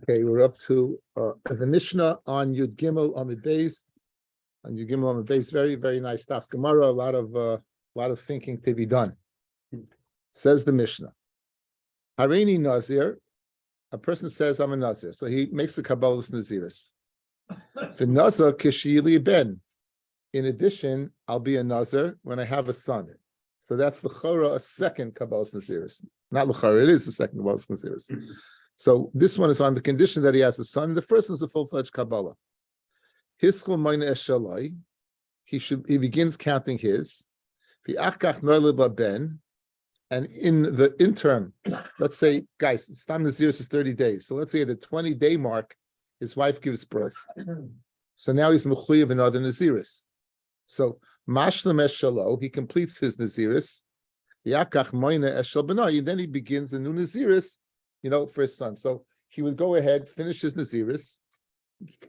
Okay, we're up to the Mishnah on Yud Gimel Amid Beis. On Yud Gimel Amid Beis, very, very nice stuff. Gemara, a lot of thinking to be done. Says the Mishnah. Hareini Nazir, a person says, I'm a Nazir. So he makes a Kabbalah's Naziris. V'nazar kishili ben. In addition, I'll be a Nazir when I have a son. So that's l'chara, a second Kabbalah's Naziris. Not l'chara, it is the second Kabbalah's Naziris. So this one is on the condition that he has a son. The first is a full-fledged Kabbalah. Hiskul mayne eshalai. He begins counting his. V'achkach noiled ben. And in the interim, let's say, guys, Stam Naziris is 30 days. So let's say at the 20-day mark, his wife gives birth. So now he's mechuyev another Naziris. So mashlam eshalo, he completes his Naziris. V'achkach mayne eshal benai. And then he begins a new Naziris, for his son. So he would go ahead, finish his Naziris,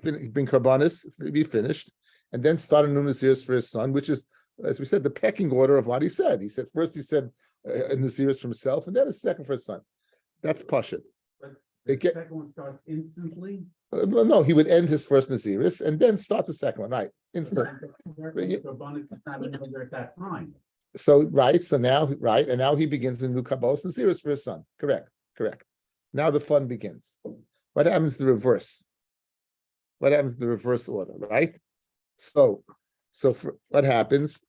bring Karbanis, be finished, and then start a new Naziris for his son, which is, as we said, the pecking order of what he said. He said a Naziris for himself, and then a second for his son. That's Pashut. But the second one starts instantly? No, he would end his first Naziris and then start the second one, right? Instantly. At that time. So now he begins a new Kabbalah's Naziris for his son. Correct. Now the fun begins. What happens to the reverse? What happens to the reverse order, right? So for what happens?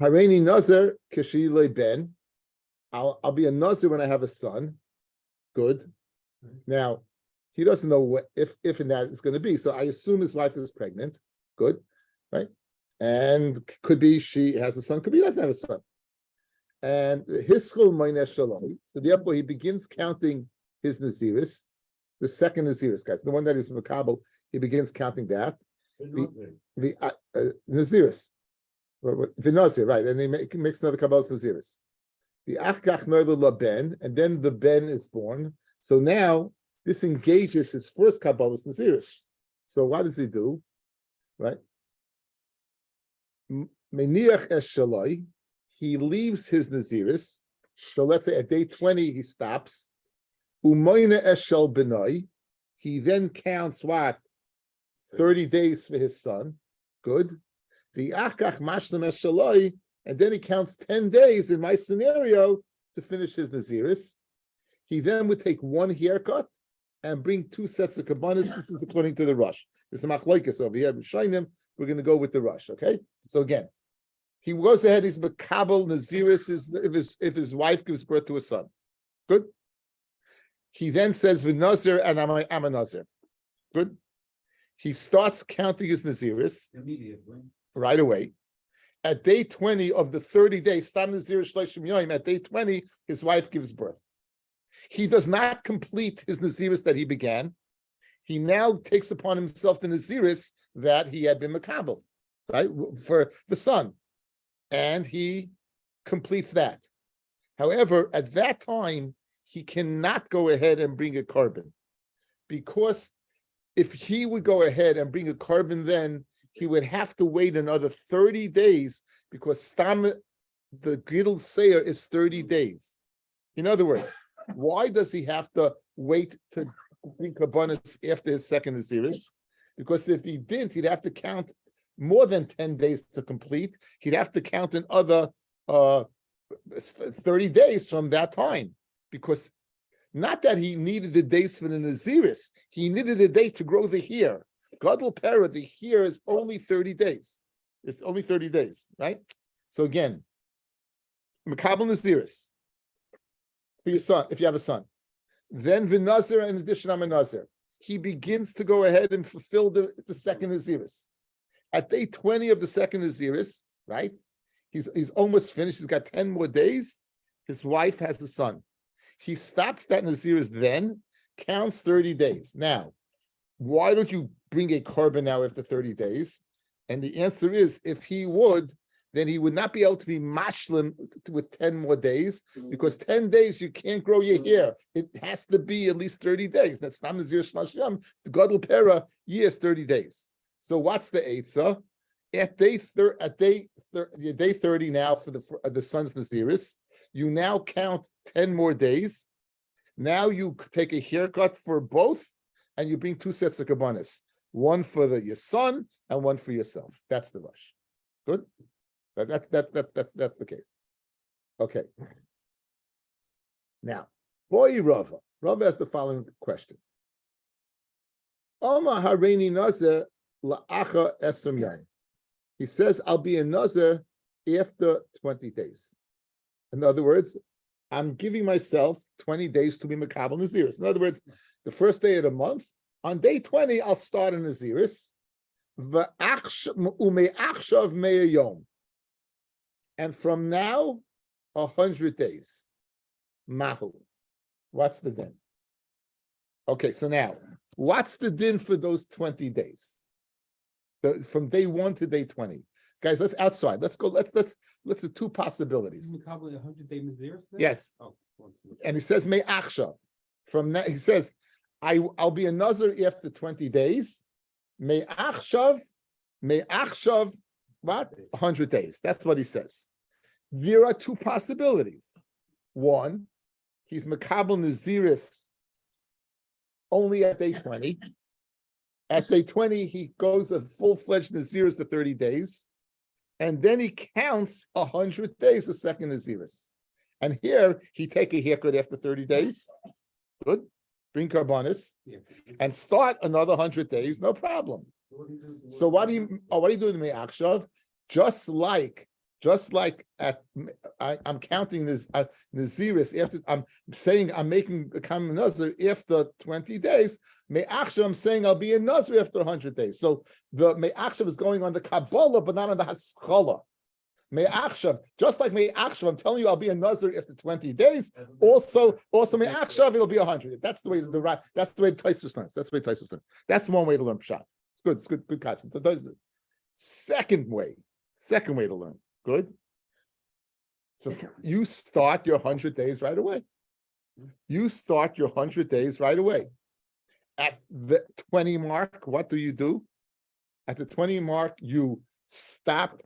Hareini Nazir kishilei ben. I'll be a Nazir when I have a son. Good. Now he doesn't know what if and that is going to be. So I assume his wife is pregnant. Good, right? And could be she has a son. Could be he doesn't have a son. And hiskul mayne shalom. So therefore, he begins counting his Naziris, the second Naziris, guys, the one that is from Kabul. He begins counting that. The Naziris, the Nazir, right? And he makes another Kabbalah's Naziris. The achkach noiled ben, and then the ben is born. So now this engages his first Kabbalah's Naziris. So what does he do? Right? Meniach es shaloi. He leaves his Naziris. So let's say at day 20 he stops. Umoyne eshel benoi. He then counts what? 30 days for his son. Good. V'achkach mashlam esheloi. And then he counts 10 days in my scenario to finish his Naziris. He then would take one haircut and bring two sets of kabbanis. This is according to the Rush. There's a machlokes over here. We're going to go with the Rush. Okay. So again, he goes ahead. He's makabel Naziris if his wife gives birth to a son. Good. He then says v'nazir and I'm a Nazir. Good. He starts counting his Naziris immediately, right away. At day 20 of the 30 days, Stam Naziris Shleishim Yoim, at day 20, his wife gives birth. He does not complete his Naziris that he began. He now takes upon himself the Naziris that he had been makabel, right, for the son. And he completes that. However, at that time, he cannot go ahead and bring a carbon, because if he would go ahead and bring a carbon, then he would have to wait another 30 days, because Stam, the Gidl Seir, is 30 days. In other words, why does he have to wait to bring carbonates after his second Naziris? Because if he didn't, he'd have to count more than 10 days to complete. He'd have to count another 30 days from that time, because not that he needed the days for the Naziris, he needed a day to grow the hair. Gadol Pera, the hair is only 30 days. It's only 30 days, right? So again, Makabel Naziris for your son, if you have a son. Then V'nazir, in addition, I'm a Nazir. He begins to go ahead and fulfill the second Naziris. At day 20 of the second Naziris, right? He's almost finished. He's got 10 more days. His wife has a son. He stops that Naziris then, counts 30 days. Now, why don't you bring a carbon now after 30 days? And the answer is, if he would, then he would not be able to be mashlim with 10 more days, because 10 days you can't grow your hair. It has to be at least 30 days. That's not Nazir Shlashim. The Gadol Pera year is 30 days. So what's the Eitzah? At day your day 30 now for the son's Naziris. You now count 10 more days. Now you take a haircut for both, and you bring 2 sets of kabbanis, one for your son and one for yourself. That's the rush. Good. That's the case. Okay. Now, boy Rava. Rava has the following question. Oma hareini nazir la'acha esrim yom. He says, I'll be a nazir after 20 days. In other words, I'm giving myself 20 days to be Makabel Naziris. In other words, the first day of the month, on day 20, I'll start a Naziris. And from now, 100 days. Mahu. What's the din? Okay, so now, what's the din for those 20 days? From day 1 to day 20. Guys, let's outside. Let's go. Let's do 2 possibilities. Isn't probably 100-day Naziris then? Yes. Oh, and he says, May Achshav. From that, he says, I'll be a Nazir after 20 days. May Achshav, what? 100 days. That's what he says. There are 2 possibilities. One, he's Makabel Naziris only at day 20. At day 20, he goes a full-fledged Naziris to 30 days. And then he counts 100 days a second Naziris. And here, he take a haircut after 30 days. Good. Bring karbanis. And start another 100 days, no problem. So what do you do to me, Akshav? Just like I'm counting this Naziris after I'm saying I'm making a common Nazir after 20 days. Me'achshav, I'm saying I'll be a Nazir after 100 days. So the Me'achshav is going on the Kabbalah, but not on the Haskalah. Me'achshav, just like Me'achshav, I'm telling you I'll be a Nazir after 20 days. Also Me'achshav, it'll be 100. That's the way Taisus learns. That's the way Taisus learns. That's one way to learn Pshat. It's good catching. So that's the second way to learn. Good. So you start your 100 days right away. At the 20 mark, what do? At the 20 mark, you stop.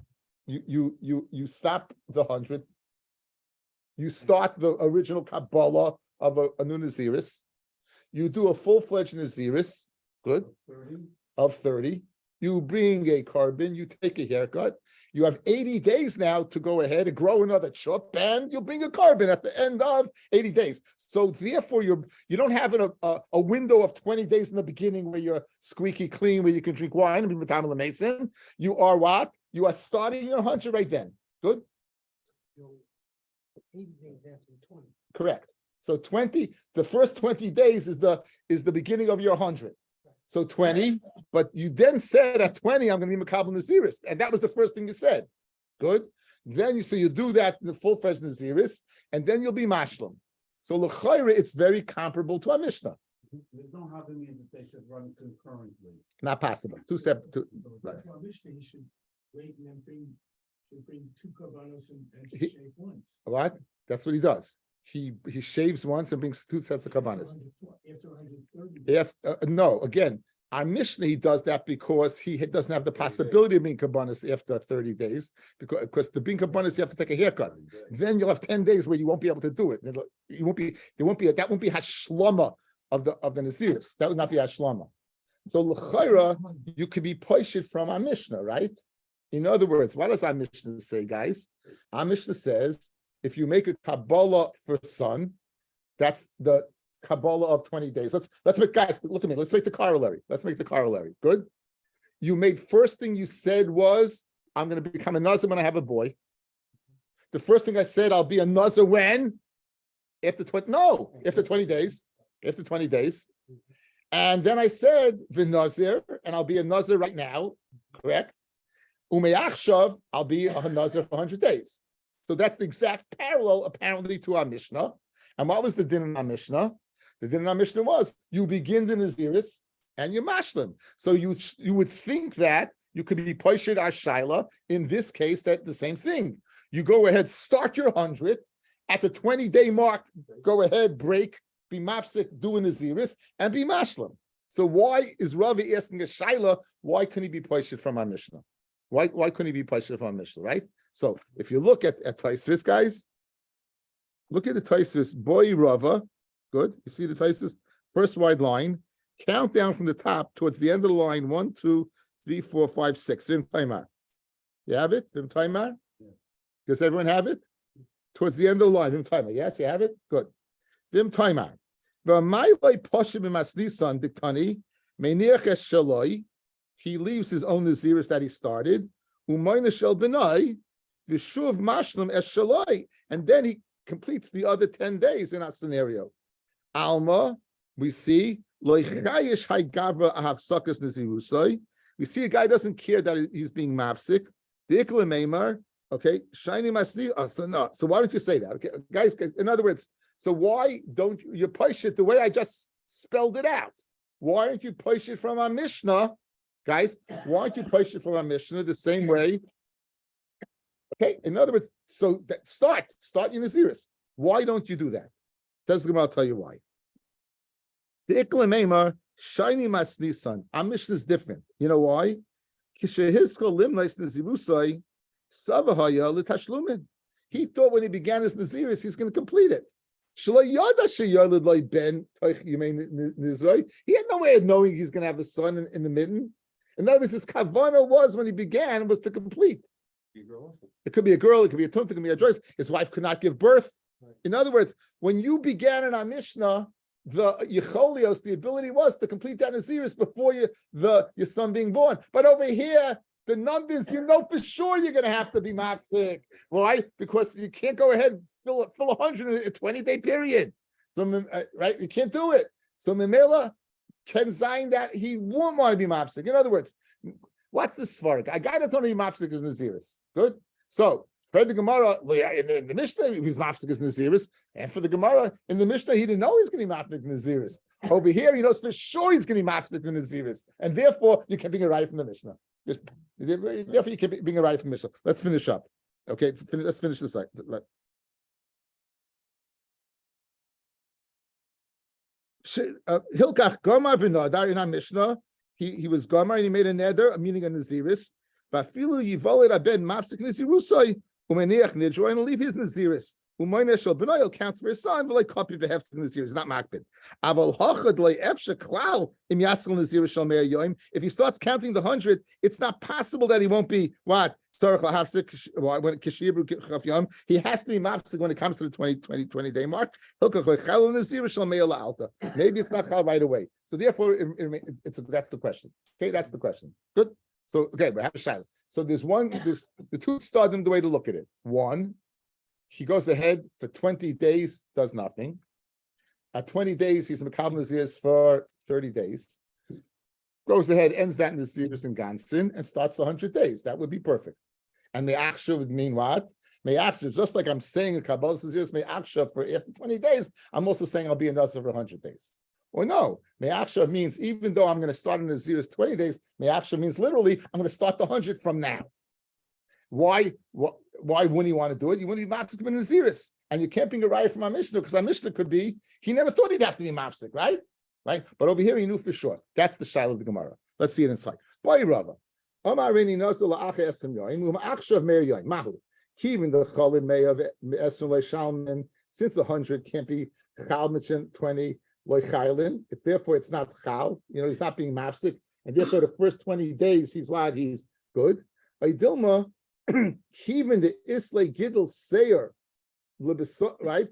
You stop the 100. You start the original Kabbalah of a new Naziris. You do a full-fledged Naziris. Good. 30. Of 30. You bring a carbon, you take a haircut. You have 80 days now to go ahead and grow another chup, and you'll bring a carbon at the end of 80 days. So therefore, you don't have a window of 20 days in the beginning where you're squeaky clean, where you can drink wine and be Matamala Mason. You are what? You are starting your 100 right then. Good? 80 days after 20. Correct. So the first 20 days is the beginning of your 100. So 20, but you then said at 20, I'm going to be Makabel Naziris. And that was the first thing you said. Good. Then you do that in the full-fledged Naziris, and then you'll be Mashlam. So L'chayre, it's very comparable to our Mishnah. There's no having that they should run concurrently. Not possible. 2 separate. Right. He should wait and then bring 2 karbanos and just He- shave once. What? That's what he does. He shaves once and brings 2 sets of kabbanis. After 130. No, again, our Mishnah, he does that because he doesn't have the possibility of being kabbanis after 30 days, because to bring kabbanis, you have to take a haircut. Then you'll have 10 days where you won't be able to do it. That won't be hashlama of the Naziris. That would not be hashlama. So l'chayra, you could be poishit from our Mishnah, right? In other words, what does our Mishnah say, guys? Our Mishnah says, if you make a Kabbalah for son, that's the Kabbalah of 20 days. Let's make, guys, look at me. Let's make the corollary. Good. You made, first thing you said was, I'm going to become a Nazir when I have a boy. The first thing I said, I'll be a Nazir when? After 20 days. After 20 days. And then I said, V'Nazir, and I'll be a Nazir right now. Correct? Umeachshav, I'll be a Nazir for 100 days. So that's the exact parallel, apparently, to our Mishnah. And what was the din in our Mishnah? The din in our Mishnah was, you begin the Naziris and you mashlim. So you would think that you could be poishid ashayla. In this case, that the same thing. You go ahead, start your 100. At the 20-day mark, go ahead, break, be mafsik, do a Naziris, and be mashlim. So why is Ravi asking a shayla? Why can he be poishid from our Mishnah? Why couldn't he be Paisha from Mishnah, right? So if you look at Taisvis, guys, look at the Taisvis, Boy Rava, good. You see the Taisvis, first wide line, count down from the top towards the end of the line, 1, 2, 3, 4, 5, 6. Vim Taimar. You have it? Vim Taimar? Yeah. Does everyone have it? Towards the end of the line, Vim Taimar. Yes, you have it? Good. Vim Taimar. He leaves his own Naziris that he started. And then he completes the other 10 days in our scenario. Alma, we see, we see a guy doesn't care that he's being mafsik. Okay, shiny masli. So why don't you say that? Okay, guys, in other words, so why don't you push it the way I just spelled it out? Why don't you push it from our Mishnah, guys? Why don't you push it from our Mishnah the same way? Okay, in other words, so that start your Naziris. Why don't you do that? Says the Gemara, I'll tell you why. The Ikla shiny masnisan. Our Mishnah is different. You know why? He thought when he began his Naziris, he's going to complete it. He had no way of knowing he's going to have a son in the midden. In other words, his kavana was when he began was to complete. It could be a girl, it could be a tunt, it could be a Joyce. His wife could not give birth. In other words, when you began in our Mishnah, the Yecholios, the ability was to complete that Naziris before your son being born. But over here, the numbers, you know for sure you're going to have to be mafsik. Why? Because you can't go ahead and fill 100 in a 20-day period. So, right, you can't do it. So Memela can sign that he won't want to be mafsik. In other words, what's the svarak? A guy that's only mafsik is Naziris. Good. So for the Gemara, in the Mishnah, he's mafsik is Naziris, and for the Gemara in the Mishnah, he didn't know he was going to be mafsik Naziris. Over here, he knows for sure he's going to be mafsik Naziris, and therefore you can bring a right from the Mishnah. Therefore, you can bring a right from the Mishnah. Let's finish up. Okay, let's finish this. Hilkach Gomar v'Nadar in our Mishnah, he was Gomar and he made a neder, meaning a Naziris. V'afilu yivoled aben mafsik Nazirusai umeniach nidro and leave his Naziris. Umayne shel b'nai will count for his son, but like copy the hefsek Naziris, not makbid. Aval hachad le efshe klal im yasel Naziris shel mea yoim. If he starts counting the 100, it's not possible that he won't be what. When he has to be mafsik when it comes to the 20 day mark. Maybe it's not chal right away. So therefore, that's the question. Okay, that's the question. Good. So okay, we have a shayla. So there's the two start the way to look at it. One, he goes ahead for 20 days, does nothing. At 20 days, he's in Makabel Naziris for 30 days. Goes ahead, ends that in Naziris in Gansin, and starts 100 days. That would be perfect. And Me'achshav would mean what? Me'achshav, just like I'm saying in Kabbalah Naziris, Me'achshav for after 20 days, I'm also saying I'll be a Nazir for 100 days. Or no, Me'achshav means even though I'm going to start in Naziris 20 days, Me'achshav means literally I'm going to start the 100 from now. Why wouldn't he want to do it? You wouldn't be mafsik in Naziris. And you can't bring a raya from our Mishnah because our Mishnah could be, he never thought he'd have to be mafsik, right? Right? But over here he knew for sure. That's the shayla of the Gemara. Let's see it inside. Boy Rava. Omar Rini Nazir la'ach esem yoim, u'ma'achshav meir yoim. Mahu. Even the cholim may of esem le'shalmin, since 100 can't be chal michin 20 le'chaylin. Therefore it's not chal. You know, he's not being mafsik. And therefore the first 20 days he's good. Dilma, even the Islay Gidl Sayer, right?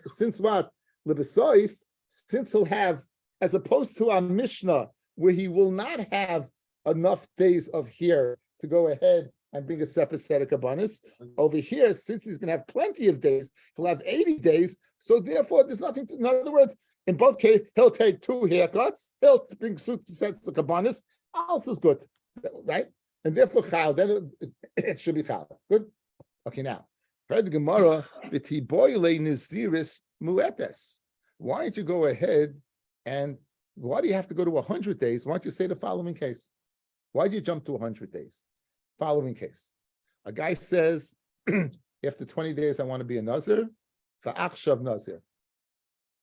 Since what? Libisoif, since he'll have, as opposed to our Mishnah, where he will not have enough days of here to go ahead and bring a separate set of kabbanis. Over here, since he's going to have plenty of days, he'll have 80 days. So therefore, there's nothing. In other words, in both cases, he'll take 2 haircuts. He'll bring 2 sets of kabbanis. Alles is good, right? And therefore, chal, then it should be chal. Good. Okay, now, read the Gemara. B'tiboyle niziris muetes. Why don't you go ahead and why do you have to go to 100 days? Why don't you say the following case? Why do you jump to 100 days? Following case. A guy says, after 20 days, I want to be a Nazir. Va'achshav Nazir.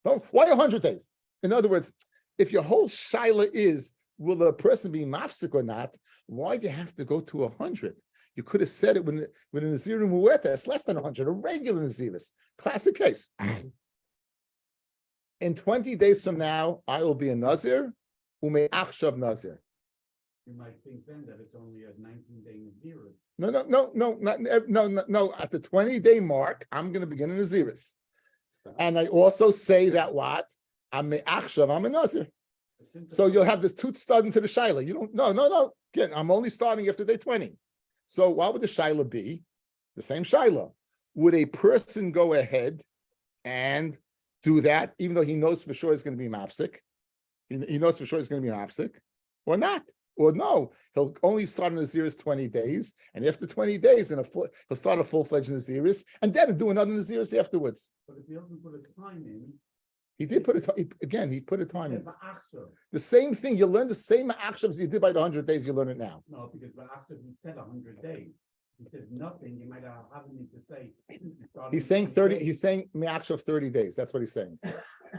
Why 100 days? In other words, if your whole shaila is will the person be mafsik or not? Why do you have to go to 100? You could have said it when a Nazir Mu'eta, it's less than 100, a regular Naziris. Classic case. In 20 days from now, I will be a Nazir, ume achshav Nazir. You might think then that it's only a 19-day Naziris. No. At the 20-day mark, I'm going to begin a Naziris. And I also say that what? I'm a achshav, I'm a Nazir. So you'll have this tooth stud into the shaila. You don't, no. Again, I'm only starting after day 20. So what would the shaila be? The same shaila. Would a person go ahead and do that, even though he knows for sure it's going to be mafsik? He knows for sure it's going to be mafsik, or not? Or no, he'll only start in Naziris 20 days, and after 20 days, he'll start a full-fledged Naziris, and then do another Naziris afterwards. But if he doesn't put a time in, He did put a time, again, he put a time in. Ba'achshav. The same thing, you learn the same actions you did by the 100 days, you learn it now. No, because Ba'achshav, he said 100 days. He said nothing, you might have need to say. He's saying 30, he's saying me'achshav of 30 days, that's what he's saying.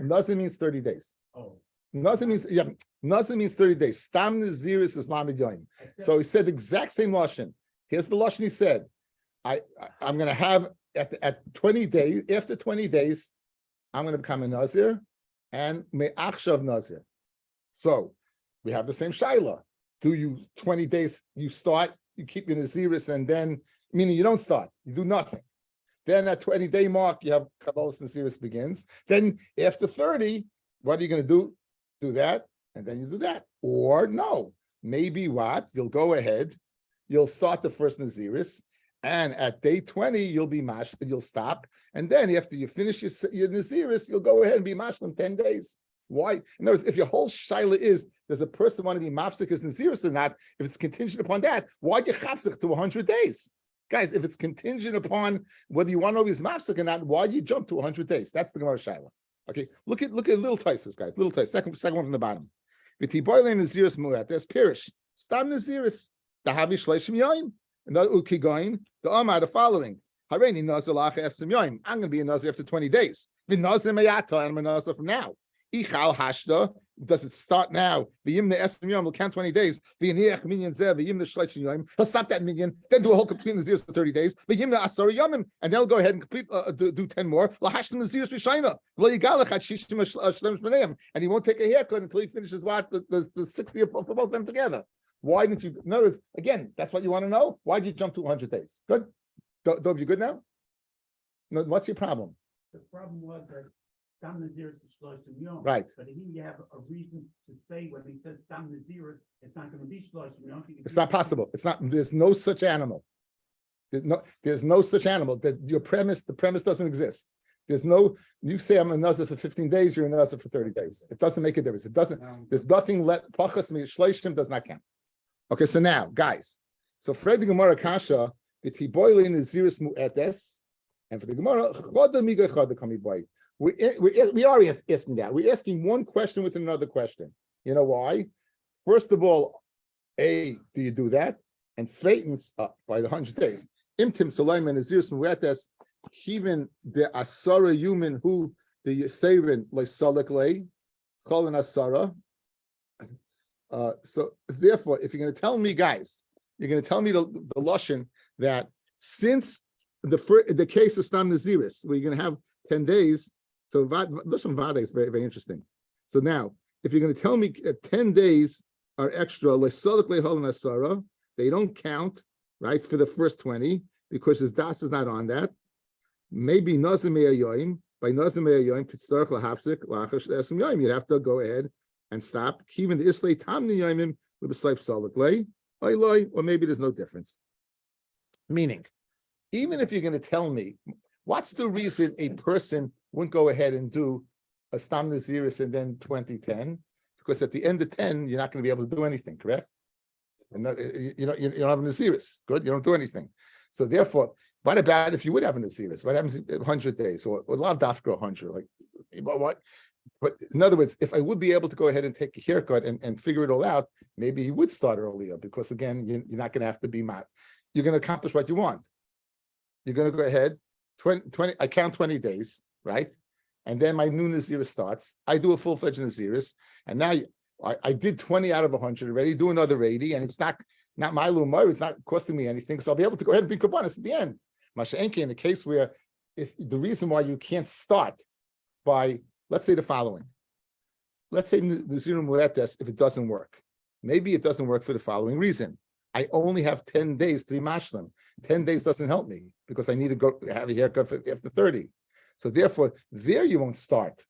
Nazir means 30 days. Oh. Nazir means 30 days. Stam Naziris is Lamed Yoim. So he said the exact same lashon. Here's the lashon he said. I'm going to have at 20 days. After 20 days, I'm going to become a Nazir and me'achshav Nazir. So we have the same shaila. Do you 20 days? You start. You keep your Naziris, and then meaning you don't start. You do nothing. Then at 20-day mark, you have Kabbalah's Naziris begins. Then after 30, what are you going to do? Do that, and then you do that. Or no, maybe what? You'll go ahead, you'll start the first Naziris, and at day 20, you'll be mash, you'll stop. And then after you finish your Naziris, you'll go ahead and be mash in 10 days. Why? In other words, if your whole shaila is, does a person want to be mafsik as Naziris or not? If it's contingent upon that, why do you chapsik to 100 days? Guys, if it's contingent upon whether you want to know if he's mafsik or not, why do you jump to 100 days? That's the Gemara shaila. Okay, look at little Taisus, guys. Little Taisus, second one from the bottom. V'tiboyle Naziris mu'at. There's pirish. Stam Naziris. Dahavi shleishim yoim. And the ukigoin. The Amar the following. Hareini nazir lacha esem yoim. I'm going to be a nazir after 20 days. V'nazir meyata. I'm a nazir from now. Ichal hashda. Does it start now? V'yimne esem yom. We'll count 20 days. V'yiniach minyan zeh. V'yimne shleishim yoim. He'll stop that minyan. Then do a whole complete naziris for 30 days. V'yimne asar yomim. And then he'll go ahead and complete do 10 more. Lahashtem naziris v'shayna. And he won't take a haircut until he finishes what the 60 for both of them together. Why didn't you? In other words, again, that's what you want to know. Why did you jump to 100 days? Good. Dov, you good now? No, what's your problem? The problem was that Stam Naziris is shloshim yom. Right. But here you have a reason to say when he says Stam Naziris, it's not going to be shloshim yom. It's not possible. It's not. There's no such animal. There's no such animal. That the premise doesn't exist. There's no. You say I'm a nazir for 15 days. You're a nazir for 30 days. It doesn't make a difference. It doesn't. There's nothing. Pachas shloshim does not count. Okay. So now, guys. So Fred the Gemara Kasha v'tiboyle Naziris mu'etes, and for the Gemara choda miga choda kami boy. We are asking that. We're asking one question with another question. You know why? First of all, do you do that? And Sveitens by the 100 days. Imtim Solomon Naziris mu'etes. Even the asara human who the Yisairin like Salak lay, Cholin Asara. So therefore, if you're going to tell me, guys, you're going to tell me the Lashon that since the case of Stam Naziris, where you're going to have 10 days, so Lashon Vade is very, very interesting. So now, if you're going to tell me 10 days are extra, like Salak lay Cholin Asara, they don't count, right, for the first 20, because his das is not on that. Maybe Nazir Me'ayoim, by Nazir Me'ayoim, Titzdarch Lahafsik, Lachash Esum Yoim, you'd have to go ahead and stop. Even the Islay Tamni Yoimim, Libasayf Salak Lay, or maybe there's no difference. Meaning, even if you're going to tell me, what's the reason a person wouldn't go ahead and do a Stam Naziris and then 2010? Because at the end of 10, you're not going to be able to do anything, correct? And you don't have a Naziris. Good, you don't do anything. So therefore, what about if you would have a Naziris? What happens in 100 days? Or a lot of dafka 100? Like, what? But in other words, if I would be able to go ahead and take a haircut and figure it all out, maybe he would start earlier, because again, you're not going to have to be mad. You're going to accomplish what you want. You're going to go ahead, 20 I count 20 days, right? And then my new Naziris starts. I do a full-fledged Naziris, and now I did 20 out of 100 already, do another 80, and it's not my lumar, it's not costing me anything, so I'll be able to go ahead and bring kabbanis at the end. Masha'enke, in the case where if the reason why you can't start by, let's say the following. Let's say the Nazirim Muretes, if it doesn't work. Maybe it doesn't work for the following reason. I only have 10 days to be mashlim. 10 days doesn't help me because I need to go have a haircut after 30. So therefore, there you won't start.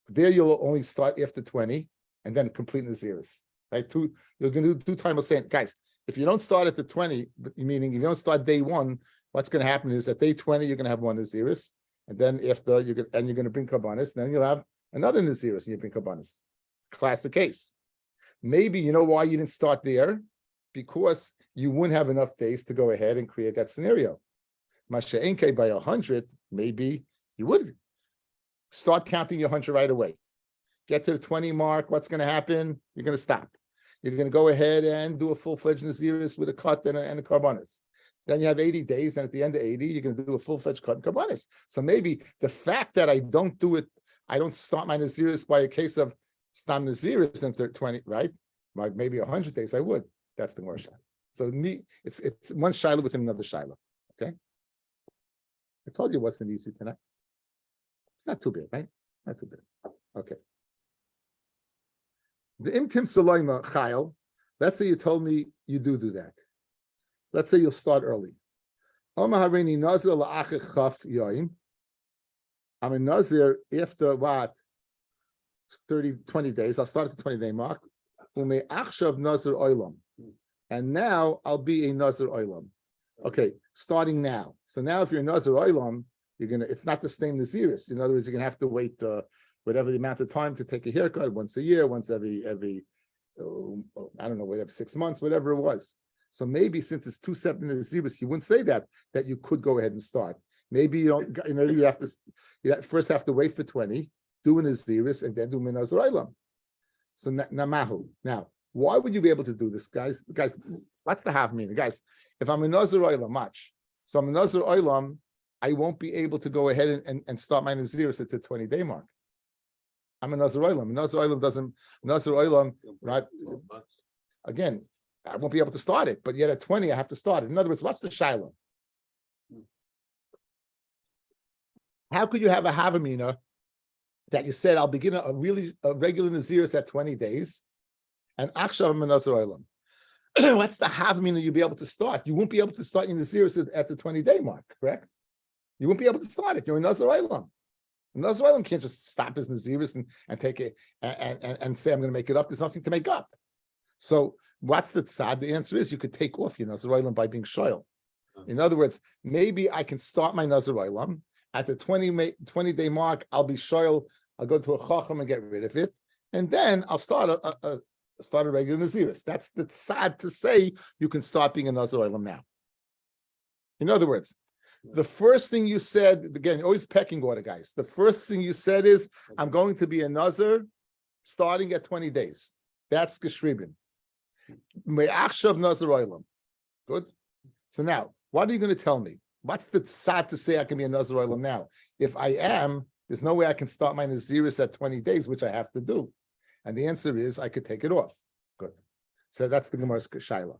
There you'll only start after 20 and then complete Naziris. Right? You're going to do 2 times saying, guys, if you don't start at the 20, meaning if you don't start day 1, what's going to happen is at day 20, you're going to have 1 Naziris. And then after you're going to bring Kabbanis, then you'll have another Naziris and you bring Kabbanis. Classic case. Maybe you know why you didn't start there? Because you wouldn't have enough days to go ahead and create that scenario. Masha'enke by 100, maybe you would start counting your 100 right away. Get to the 20 mark, what's going to happen? You're going to stop. You're going to go ahead and do a full-fledged Naziris with a cut and a Karbanis. Then you have 80 days, and at the end of 80, you're going to do a full-fledged cut and Karbanis. So maybe the fact that I don't do it, I don't start my Naziris by a case of Stam Naziris in 20, right? Like maybe 100 days, I would. That's the more shayla. So it's one shayla within another shayla. Okay. I told you it wasn't easy tonight. It's not too bad, right? Not too bad. Okay. The imtim saloima chayil. Let's say you told me you do that. Let's say you'll start early. Omaharini nazir la'achich chaf yoim. I'm a nazir after what? 20 days. I'll start at the 20-day mark. Ume achshav nazir oilam. And now I'll be a nazir oilam. Okay, starting now. So now if you're a nazir oilam, it's not the same naziris. In other words, you're gonna have to wait whatever the amount of time to take a haircut once a year, once every I don't know, whatever 6 months, whatever it was. So maybe since it's 2 separate naziris, you wouldn't say that you could go ahead and start. Maybe you don't. You have to first have to wait for 20, do a naziris, and then do a nazir oilam. So namahu. Now, why would you be able to do this, guys? Guys, what's the half meaning? Guys, if I'm a nazir oilam, watch. So I'm a nazir oilam, I won't be able to go ahead and start my naziris at the 20-day mark. I'm a nazir oilam. Nazir oilam doesn't. Nazir oilam, right? Again, I won't be able to start it, but yet at 20, I have to start it. In other words, what's the shayla? How could you have a havamina that you said I'll begin a regular naziris at 20 days, and akshav nazir oilam? What's the havamina you'll be able to start? You won't be able to start your naziris at the 20-day mark, correct? You won't be able to start it. You're a nazir oilam. Nazir oilam can't just stop his naziris and take it and say I'm going to make it up. There's nothing to make up. So what's the tzad? The answer is you could take off your nazir oilam by being shoyl. In other words, maybe I can start my nazir oilam at the 20-day mark. I'll be shoyl. I'll go to a chacham and get rid of it, and then I'll start a regular naziris. That's the tzad to say you can start being a nazir oilam now. In other words, the first thing you said, again, always pecking order, guys. The first thing you said is, I'm going to be a nazir starting at 20 days. That's geshribim. Me'achshav nazir oilam. Good. So now, what are you going to tell me? What's the tzad to say I can be a nazir oilam now? If I am, there's no way I can start my naziris at 20 days, which I have to do. And the answer is I could take it off. Good. So that's the Gemara's shaila.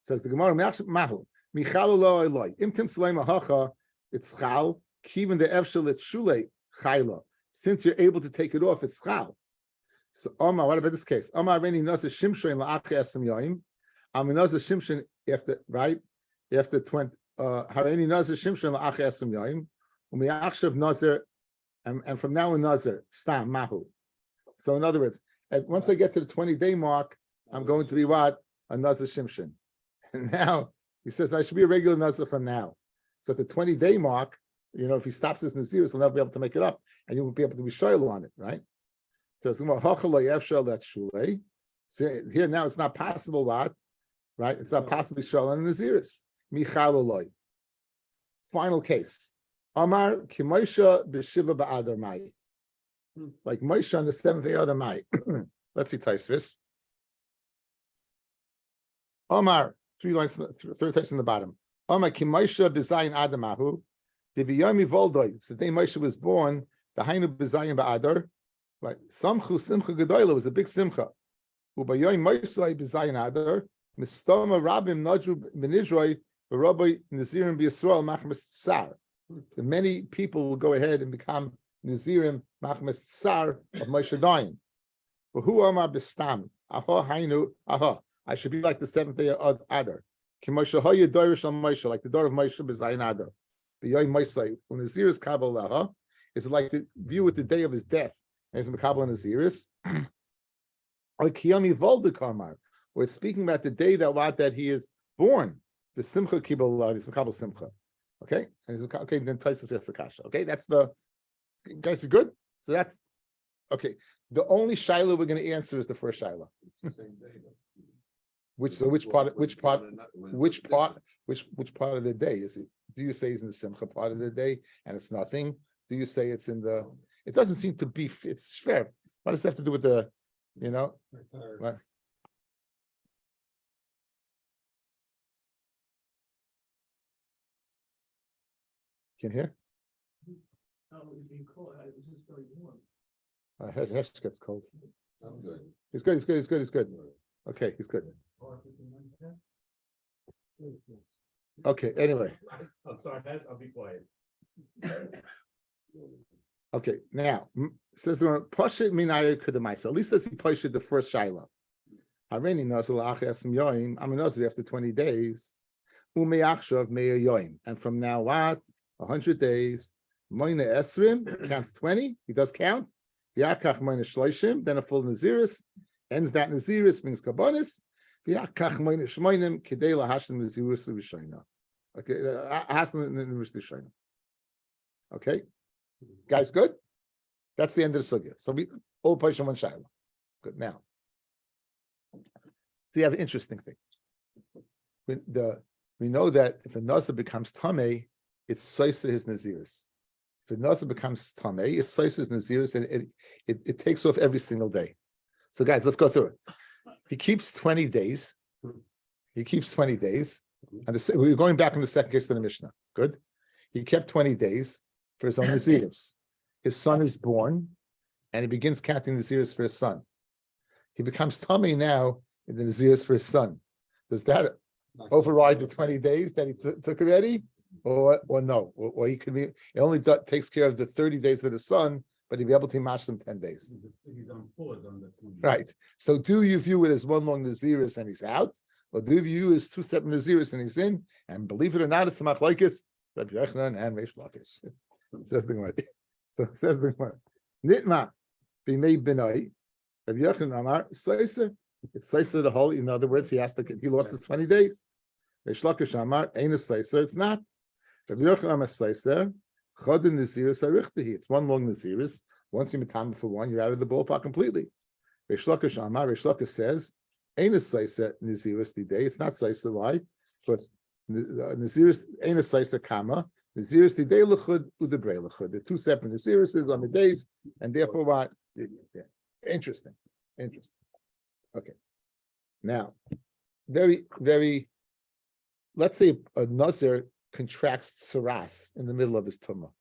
Says the Gemara, Mahu. Michal lo eloi. Imtim Sulaima hacha, it's chal. Kivin the efshel et shule chayla. Since you're able to take it off, it's chal. So Omar, what about this case? Omar Reni Nasa Shimshon la'ach esem yoim. I'm Nasa Shimshon after 20. Hareni Nasa Shimshon la'ach esem yoim. Umiachshav Nazir, and from now on Nazir stam mahu. So in other words, once I get to the 20-day mark, I'm going to be what? A Nazir Shimshon. And now he says I should be a regular Nazir from now. So at the 20-day mark, if he stops his Naziris, he'll never be able to make it up, and you won't be able to be shoyl on it, right? So here now it's not possible that, right? It's not possible to be shoyl on the Naziris. Michaloloi. Final case. Amar ki Moshe b'shiva ba'adar mai. Like Moshe on the 7th day of Adar Mai. Let's see Taisvis. Omar, 3 lines, 3 text in the bottom. Omar ki Moshe b'zayin adamahu. The biyomi voldoy. So the day Moshe was born, the hainu b'zayin ba'adar. Like Samchu Simcha Gedoyla was a big Simcha. Ubayoy Moisai b'Zayin Adar, Mistama Rabim Nadru Benizroi, Rabbi Nazirim b'Yisrael Machmas Tsar. The many people will go ahead and become Nazirim Machmas Tsar of Moshe Dayan. But who am I b'Stam? Aha Hainu Aha. I should be like the seventh day of Adar. Kimoshe Hoya Doirish on Moshe, like the door of Moshe b'Zayin Adar. B'Yoy Moisai. When Nazirus Kabbalah is like the view with the day of his death. As Makabal Naziris. Or Kiyami Volda Kamar. We're speaking about the day that he is born. The Simcha Kibbutz is Makabal Simcha. Okay, and he's okay. Then Taisus has the kasha. Okay, that's the guys are good. So that's okay. The only shaila we're going to answer is the first shaila. Which part of the day is it? Do you say it's in the Simcha part of the day and it's nothing? Do you say it's in the? It doesn't seem to be. It's fair. What does it have to do with the? You know. What? Can you hear? Oh, it was being cold. It was just very warm. Hesh gets cold. I'm good. He's good. He's good. Okay, he's good. Okay. Anyway. I'm sorry, guys, I'll be quiet. Okay. Now says the Pasha Minaya Kudamaisa. At least let's see Pasha the first Shaila. Hareni Nazal Aches Yoim. I'm a Nazir after 20 days. Umeachshav Meir Yoim. And from now what? 100 days. Moina Esrim counts 20. He does count. Yakach Moina Shloishim. Then a full Naziris. Ends that Naziris brings Kabbanis. Yakach Moina Shmoinim Kidei Lahashim Naziris Rishayna. Okay. Hashem Naziris Rishayna. Okay. Guys, good? That's the end of the sugya. So we all push on one shaila. Good. Now, so you have an interesting thing. We know that if a nasa becomes tamei, it's soisa his naziris. If a nasa becomes tamei, it's soisa his naziris, and it takes off every single day. So, guys, let's go through it. He keeps 20 days. And we're going back in the second case of the Mishnah. Good. He kept 20 days for his own naziris. His son is born, and he begins counting naziris for his son. He becomes tummy now in the naziris for his son. Does that override the 20 days that he took already, or no? Or he could be. It only takes care of the 30 days of the son, but he'll be able to mash them 10 days. He's on pause on the 20. Right. So, do you view it as one long naziris and he's out, or do you view it as two separate naziris and he's in? And believe it or not, it's a machlokes Rabbi Yochanan and Reish Lakish. Says the Gemara. So says the Gemara. Nitma b'mei b'nai. Rabbi Yochanan Amar Seiser. It's Seiser the whole. In other words, he lost his 20 days. Reish Lakish Amar ain't a Seiser. It's not. Rabbi Yochanan Amar Seiser. Chodin Naziris Arichtahi. It's one long Naziris. Once you metam for one, you're out of the ballpark completely. Reish Lakish Amar. Reish Lakish says ain't a Seiser Naziris the day. It's not Seiser. Why? Because Naziris ain't a Seiser Kama. Naziris today lechud udebrei lechud. They're two separate Nazirises on the days, and therefore what? Yeah. Interesting. Okay. Now, very, very. Let's say a Nazir contracts tsaras in the middle of his tumah,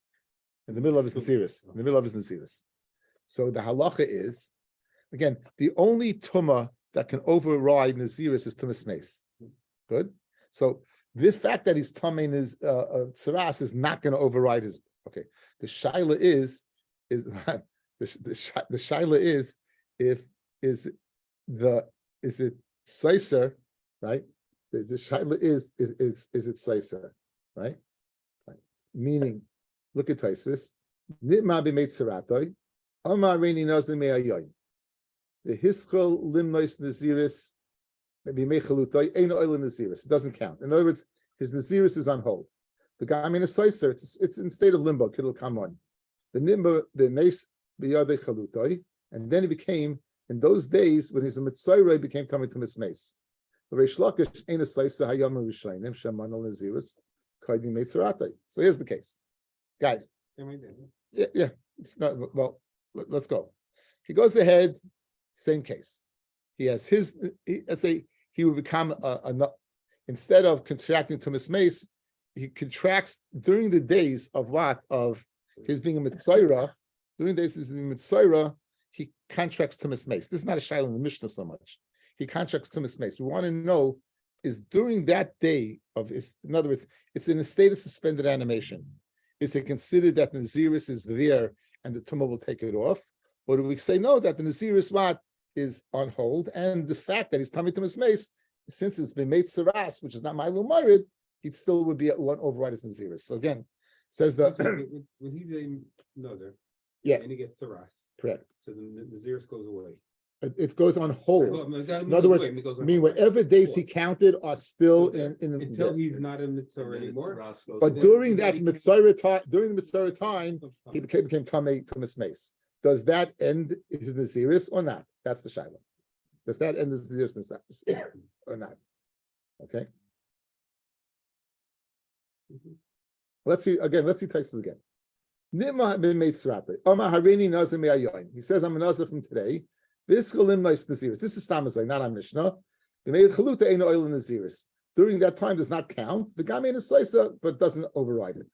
in the middle of his Naziris. So the halacha is, again, the only tumah that can override Naziris is tumas meis. Good. So. This fact that he's tamei his tsaras is not going to override his. Okay, the shaila is the shaila is is it seiser, right? The shaila is it seiser, right? Meaning, look at Taisus. Nitma b'meit tsaratoi, amar reini nazim me'ayoyim. The hischol limnois naziris. Maybe it doesn't count. In other words, his naziris is on hold. The guy, a seiser, it's in state of limbo. Kittel kamon. The nimba, the meis biyadei chalutoi, and then he became in those days when he's a mitzayre, he became coming to mismeis. The Reish Lakish ain't a seiser hayam rishayim shaman al naziris kaidi meitzaratai. So here's the case, guys. Yeah. It's not well. Let's go. He goes ahead. Same case. He has let's say. He would become instead of contracting to mismace, he contracts during the days of his being a mitzayra. During the days of being a mitzayra, he contracts to mismace. This is not a shaila in the Mishnah so much. he contracts Tumas Mace. We want to know is during that day of his, in other words, it's in a state of suspended animation. Is it considered that the Naziris is there and the Tumah will take it off? Or do we say no, that the Naziris what is on hold, and the fact that he's Tamei Tumas Mace, since it's been made Saras, which is not Ma'ilum Morid, he still would be one override as Naziris. So again, says the when he's a Nazir, Yeah. and he gets Saras, correct. so the Naziris goes away. It goes on hold. In other words, I mean, whatever days he counted are still in until he's not a Mitzvah anymore. But during that Mitzvah time, during the Mitzvah time, he became Tamei Tumas Mace. Does that end his Naziris or not? That's the Shiloh. Does that end his Naziris or not? Okay. Let's see again. Let's see Taisus again. Nima ben Meitzrate. Omar Harini Nazir me'ayoin. He says, I'm a Nazir from today. This Naziris. This is Stamazai, not our Mishnah. We made Chaluta Ein Oil Naziris. During that time does not count. The Gamein is Saisa, but doesn't override it.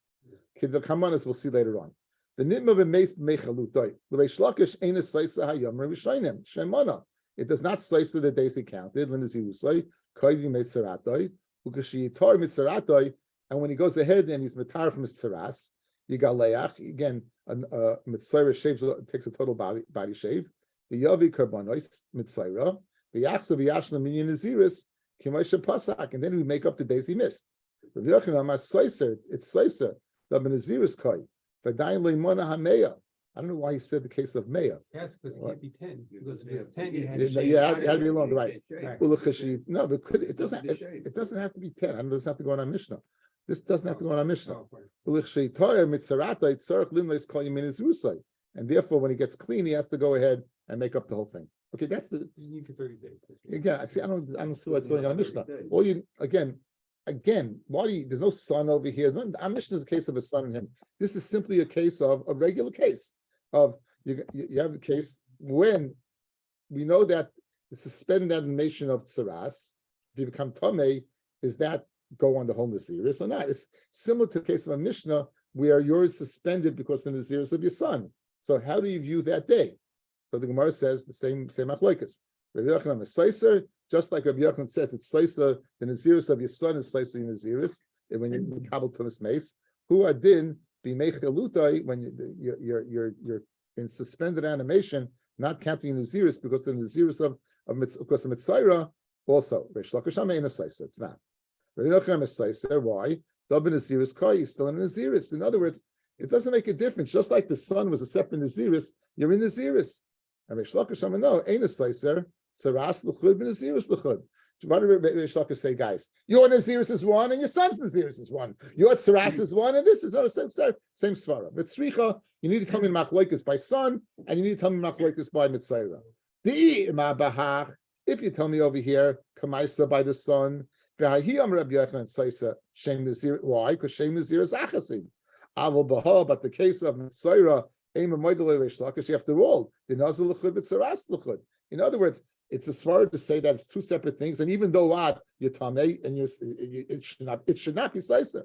The Kamanas we'll see later on. The Nitma ben Mechalutai. The Reish Lakish Ein Saisa Hayom Rishainim Shemana. It does not Saisa the days he counted. Linazirusai Kaidi Meitzaratai Ukashiyitar Mitzaratai. And when he goes ahead and he's Mitar from his Tzaras, you got Leach again. Mitzayra shaves, takes a total body shave. The Yavi Karbonos Mitzayra, the Yachsa V'Yashlam Minyan Naziris, Kimaisha Pasak, and then we make up the days he missed. It's Saiser, the Naziris Kai, V'Dayin Leimona Hameya. I don't know why he said the case of Meya. Yes, because it can't be 10. Because if it's 10, you had Yeah, to it had to be long, right? No, but it doesn't. It doesn't have to be 10. It doesn't have to go on our Mishnah. This doesn't have to go on our Mishnah. And therefore, when he gets clean, he has to go ahead and make up the whole thing. Okay, that's the. You need to 30 days. Again, I see. I don't see what's going on in Mishnah. All you again. Why do you? There's no son over here. Our Mishnah is a case of a son in him. This is simply a case of a regular case of you have a case when we know that the suspended animation of tsaras, if you become tomei, is that go on the whole Naziris or not? It's similar to the case of a Mishnah where you're suspended because of the Naziris of your son. So how do you view that day? So the Gemara says the same achloikas. Rabbi Yochanan is Saiser, just like Rabbi Yochanan says, it's Saiser, the Naziris of your son is Saiser Naziris, and when you kabel Tumas Mace, who adin be mechalutai when you're in suspended animation, not counting Naziris because the Naziris of Mitzayra also. Reish Lakish Hamein is Saiser, it's not. Rabbi Yochanan is Saiser, why? Dabin Naziris Kai, you're still in Naziris. In other words, it doesn't make a difference. Just like the son was a separate Naziris, you're in Naziris. And Reish Lakish Hamein, no, ain't a Saiser. Saras l'chud ben Naziris l'chud. What did Reish Lakish say, guys? Your Naziris is one, and your son's Naziris is one. Your Saras is one, and this is same svara. But tzricha, you need to tell me machloikas by son, and you need to tell me machloikas by mitzayra. If you tell me over here, kamaisa by the son, v'hahiyam Rabbi Yochanan saisa shem Nazir. Why? Because shem Nazir is achasim. Avol baha, but the case of mitzayra, aim a moidele Reish Lakish. After all, the nazir l'chud b'tzaras l'chud. In other words, it's a svara to say that it's two separate things, and even though you're tamei and it should not be saisa.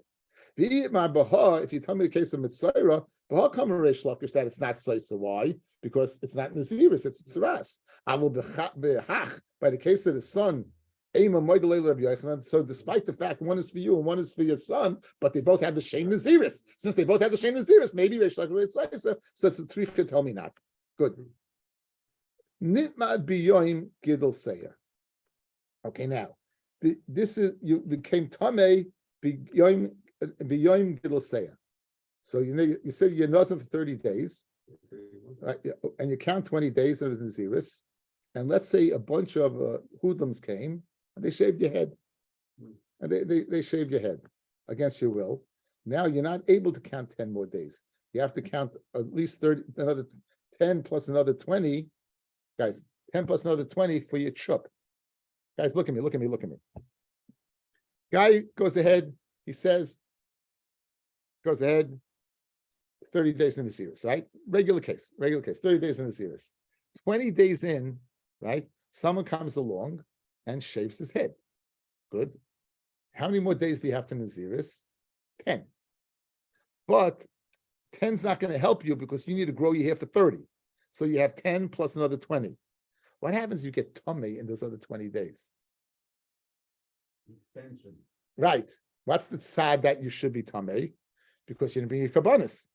If you tell me the case of mitzayra, baha come Reish Lakish that it's not saisa. Why? Because it's not naziris, it's tzaras. I will behach by the case of the son. So despite the fact one is for you and one is for your son, but they both have the same naziris. Since they both have the same naziris, maybe Reish Lakish saisa. So it's a tricha. Tell me not. Good. Nitmad biyoim gidol seya. Okay, now this is you became tamei biyoim gidol seya. So you said you're nazir for 30 days, right? And you count 20 days of naziris, and let's say a bunch of hoodlums came and they shaved your head, and they shaved your head against your will. Now you're not able to count 10 more days. You have to count at least 30, another 10 plus another 20. Guys, 10 plus another 20 for your chup. Guys, look at me. Guy goes ahead, he says, 30 days in the series, right? Regular case, 30 days in the series. 20 days in, right? Someone comes along and shaves his head. Good. How many more days do you have to Naziris? 10. But 10's not going to help you because you need to grow your hair for 30. So you have 10 plus another 20. What happens if you get tummy in those other 20 days? Extension. Right. What's the tzad that you should be tummy? Because you didn't bring your kabbanis.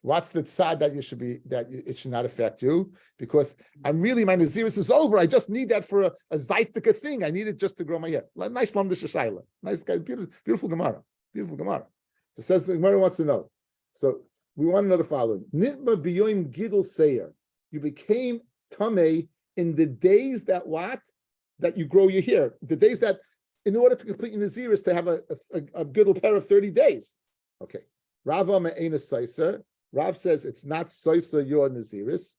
What's the tzad that you should be, it should not affect you? Because I'm really, my Naziris is over. I just need that for a zaitika thing. I need it just to grow my hair. Nice lamdish shayla. Nice guy, beautiful Gemara. Beautiful Gemara. So says the Gemara wants to know. So we want to know the following. Nitma biyoim gidul seir. You became tamei in the days that what? That you grow your hair. The days that, in order to complete your Naziris, to have a gidul pair of 30 days. Okay. Rav Ama'ena Saiser. Rav says it's not Saiser your Naziris.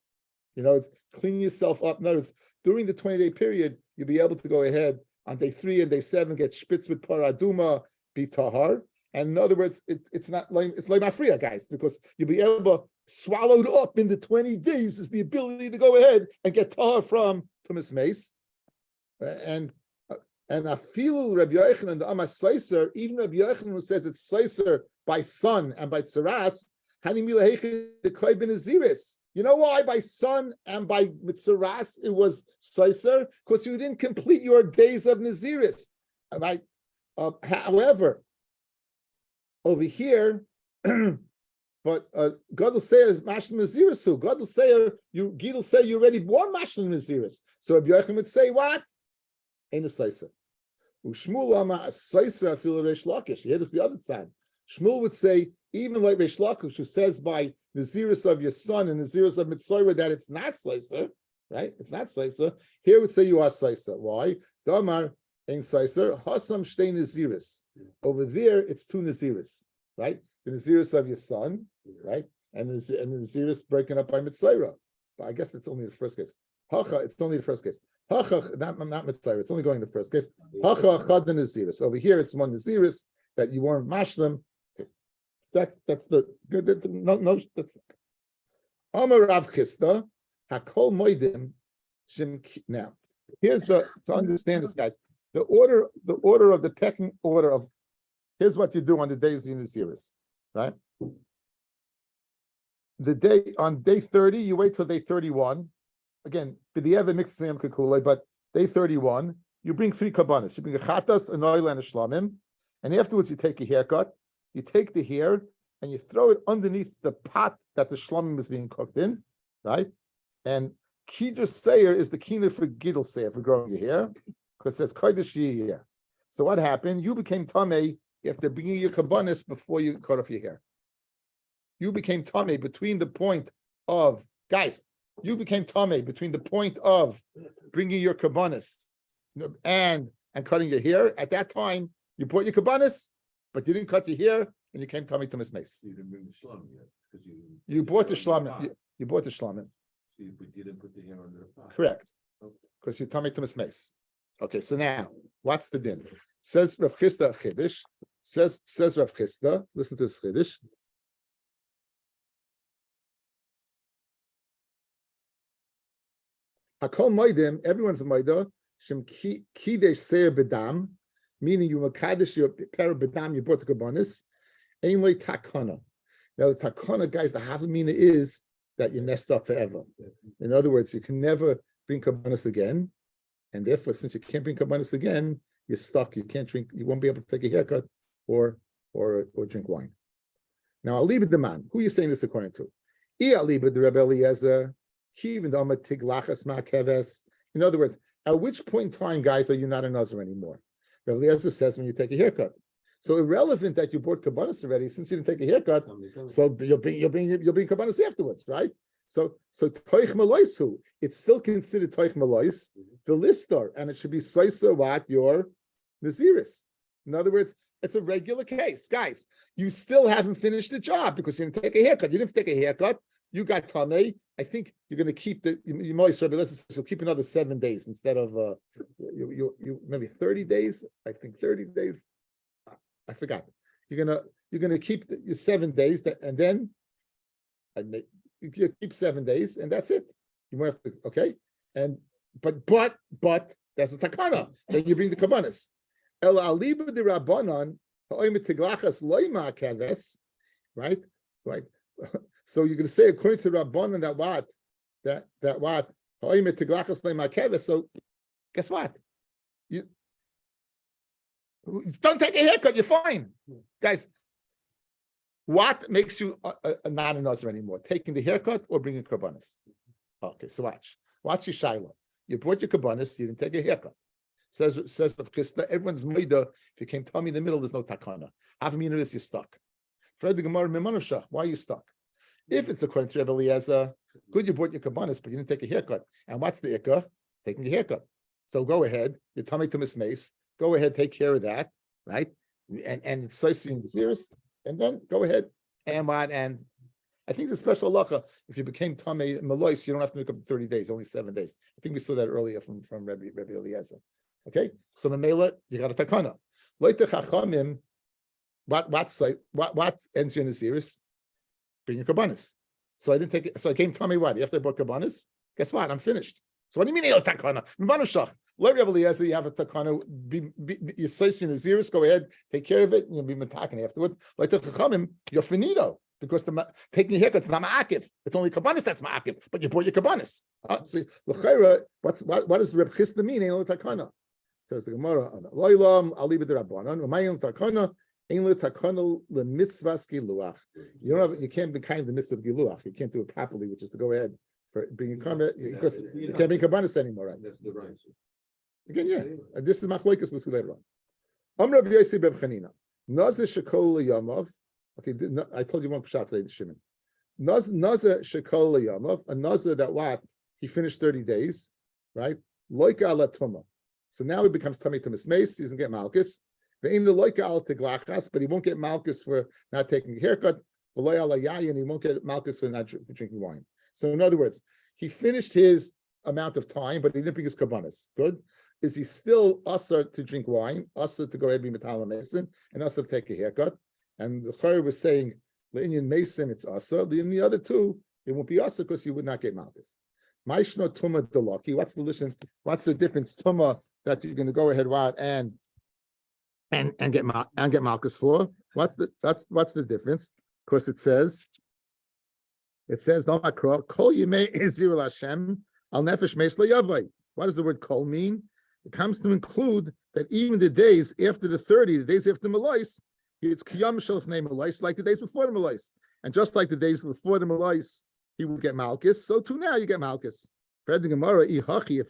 You know, it's clean yourself up. No, it's during the 20-day period, you'll be able to go ahead on day 3 and day 7, get spitz with paraduma, be tahar. And in other words, it's not like it's like mafria, guys, because you'll be able to swallow it up in the 20 days is the ability to go ahead and get tahar from Tumas Mace. And afilu Rabbi Yochanan and the Amas Saiser, even Rabbi Yochanan who says it's Saiser by sun and by tzaras, Hani Milahech the Koy ben Naziris. You know why by sun and by tzaras it was Saiser? Because you didn't complete your days of Naziris. Right? However, over here, but God will say Mashlim Naziris too. God will say Gidul say you already born Mashlim Naziris. So Rabbi Yochanan would say what? Ain't a Saiser. Ushmul ama Saiser afil Reish Lakish. Here is the other side. Shmuel would say, even like Reish Lakish, who says by Naziris of your son and Naziris of Mitzorah that it's not Saiser, right? It's not Saiser. Here would say you are Saiser. Why? Damar ain't Saiser. Hasam shtei Naziris. Over there, it's 2 Naziris, right? The Naziris of your son, right? And the Naziris breaking up by Mitzorah. But I guess it's only the first case. Hacha, it's only the first case. Hacha, not Mitzorah. It's only going in the first case. Hacha chad the Naziris. Over here, it's 1 Naziris that you weren't mashlim. That's the good. No, that's Amar Rav Chisda Hakol Moedim Shim. Now, here's to understand this, guys. The order of the pecking order of here's what you do on the days of your Naziris, right? On day 30, you wait till day 31. Again, b'di'evet mixed siyam kekule, but day 31, you bring 3 kabbanis. You bring a chatas, an oil, and a shlamim, and afterwards you take a haircut. You take the hair and you throw it underneath the pot that the shlamim is being cooked in, right? And Kiddush Seir is the kina for Gidul Seir, for growing your hair, because it says Kodesh Yiyeh. So what happened? You became Tameh after bringing your kabbanis before you cut off your hair. You became Tameh between the point of, guys, you became Tameh between the point of bringing your kabbanis and cutting your hair. At that time, you brought your kabbanis, but you didn't cut your hair, and you came tummy to Miss. You didn't bring the shlam yet because you bought the shlam. You bought the shlam. So you didn't put the hair under the pot. Correct, Okay. because you tummy to Miss. Okay, so now what's the din? Says Rav Chisda Chiddush. Says Rav Chisda. Listen to this Chiddush. Hakol moedim. Everyone's a moedah. Shem kidesh seir bedam. Meaning you makadosh your pair of bedam, you brought the kabbanis. Ain't takana. Now the takana, guys, the havamina is that you messed up forever. In other words, you can never bring kabbanis again, and therefore, since you can't bring kabbanis again, you're stuck. You can't drink. You won't be able to take a haircut or drink wine. Now, Aliba the man. Who are you saying this according to? Aliba the Rebbe Eliezer. In other words, at which point in time, guys, are you not a Nazir anymore? Rabbi Eliezer says when you take a haircut. So irrelevant that you bought kabbanis already, since you didn't take a haircut. So you'll bring kabbanis afterwards, right? So toich maloisu, it's still considered toich malois, the listar, and it should be saisa what your naziris. In other words, it's a regular case, guys. You still haven't finished the job because you didn't take a haircut. You didn't take a haircut. You got tamei. I think you're going to keep the moist. Rabbi Eliezer says you'll keep another 7 days instead of you maybe 30 days. I think 30 days. I forgot. You're gonna keep your 7 days, and then you keep 7 days, and that's it. You won't have to. Okay, and but that's a takana. Then you bring the kabbanis. El aliba de rabbanon ha'oimet tiglachas loima kaves. Right. So you're going to say according to Rabbanan that So guess what? You don't take a haircut, you're fine. Guys, what makes you not a Nazir anymore? Taking the haircut or bringing karbanis? Okay, so watch. Watch your shiloh. You brought your karbanis, you didn't take a haircut. Says of Chisda, everyone's maida. If you came tummy in the middle, there's no takana. Half a minute is you're stuck. Fred the Gemara Memanashach, why are you stuck? If it's according to Rabbi Eliezer, good, you brought your karbanis, but you didn't take a haircut. And what's the ikka? Taking a haircut. So go ahead, your tummy to Miss Mace. Go ahead, take care of that, right? And it's slicing the serious, and then go ahead and I think the special halacha, if you became tummy Malois, you don't have to make up the 30 days, only 7 days. I think we saw that earlier from Rabbi Eliezer. Okay, so the Mela, you got a takana. Loite chachamim, what ends you in the series? Bring your karbanis. So I didn't take it. So I came tummy what? After I brought karbanis, guess what? I'm finished. So what do you mean el takana? Mibanushach. Let Rabbi Eliezer, you have a takana. You're slicing the zeros. Go ahead, take care of it, and you'll be matakin afterwards. Like the chachamim, you're finito. Because taking a haircut's not ma'akiv. It's only kabbanis that's ma'akiv. But you brought your kabbanis. See, l'chayra, what does Reb Chisda mean? Ein lo takana. Says the Gemara. Lo'ilam, I'll leave it to Rabbanan. Umayim takana, ein lo takana lemitzvahs giluach. You can't be kind of the mitzvah of giluach. You can't do it properly, which is to go ahead for bringing karma. Because you can't bring kabbanis anymore, right? That's the right. Again, yeah. This is machlokes with later on. Amr Rabbi Yossi Reb Chanina. Nazir shekol yamav. Okay, I told you one pshat today, the Shimon. Nazir shekol yamav, a nazir that what? He finished 30 days, right? Loika ala tuma. So now he becomes tummy to mismace. He doesn't get malchus. Ve'im the loika ala teglachas, but he won't get malchus for not taking a haircut. V'loy ala yayin, he won't get malchus for drinking wine. So in other words, he finished his amount of time, but he didn't bring his karbanis. Good. Is he still usher to drink wine, usher to go ahead and be metal mason, and usher to take a haircut? And the Chayr was saying, the Indian Mason, it's Asa. In the other two, it won't be Asa because you would not get Malchus. Maishno Tuma Delaki. What's the difference? Tuma that you're going to go ahead and get Malchus for? What's the difference? Because it says no makro kol yimei ezir Hashem al nefesh meis lo. What does the word kol mean? It comes to include that even the days after the 30, the days after Malois, it's kiyam shelf name Malais, like the days before the Malais. And just like the days before the Malais, he would get Malchus. So too now you get Malchus. Fred the Gemara, if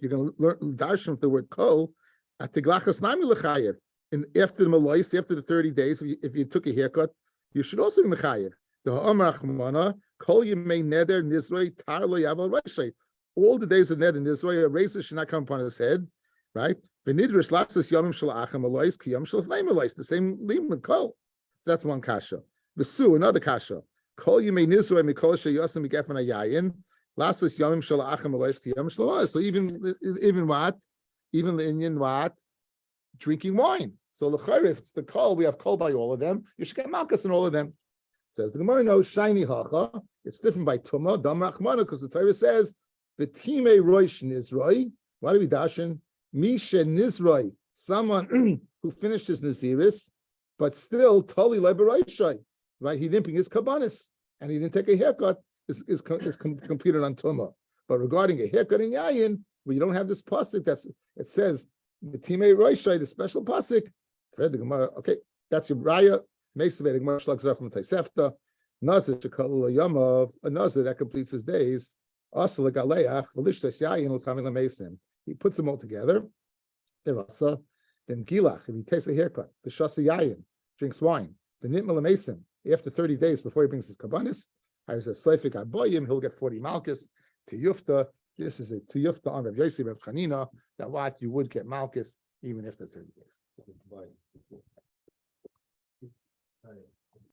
you're going to learn darshan with the word kol, at the glachas nami lechayev. And after the Malais, after the 30 days, if you took a haircut, you should also be mechayev. The ha'amar achmana, kol yemei neder nizroi tar lo yaval reishay. All the days of neder nizroi, a razor should not come upon his head, right? V'nidrish latzis yomim shel achem Malais, kiyam shel fnei Malais. The same limud kol. So that's one kasha. V'su, another kasha. Kol yimei nizroi mikol sheyosem migefen hayayin. Lasas yomim shel achem Malais, kiyam shel Malais. So even what? Even the Indian what? Drinking wine. So l'chayr, if it's the kol, we have kol by all of them. You should get malchus in all of them. Says the Gemara, no shiny hacha. It's different by tuma dam rachmana because the Torah says v'timei roish nizroi. What are we dashing? Misha nizroi, someone who finished his naziris, but still totally liberation, right? He didn't bring his kabbanis and he didn't take a haircut. Is computed on tuma. But regarding a haircut in yayin, where you don't have this pasuk, it says the timei roishai, the special pasuk. Read the Gemara. Okay, that's your raya. Makes the Gemara shlags from Taisefta. Nazir shekol yamav, a nazir that completes his days. Also legaleach v'lishtas yayin l'tamim l'meisim. He puts them all together. Then gilach, if he takes a haircut, the shasa yayin, drinks wine. The nitmal l'meisim, after 30 days before he brings his kabbanis, hires a seifik aboyim, he'll get 40 malchus. Tiyufta, this is a tiyufta on Rabbi Yossi Reb Chanina, that what you would get malchus even after 30 days.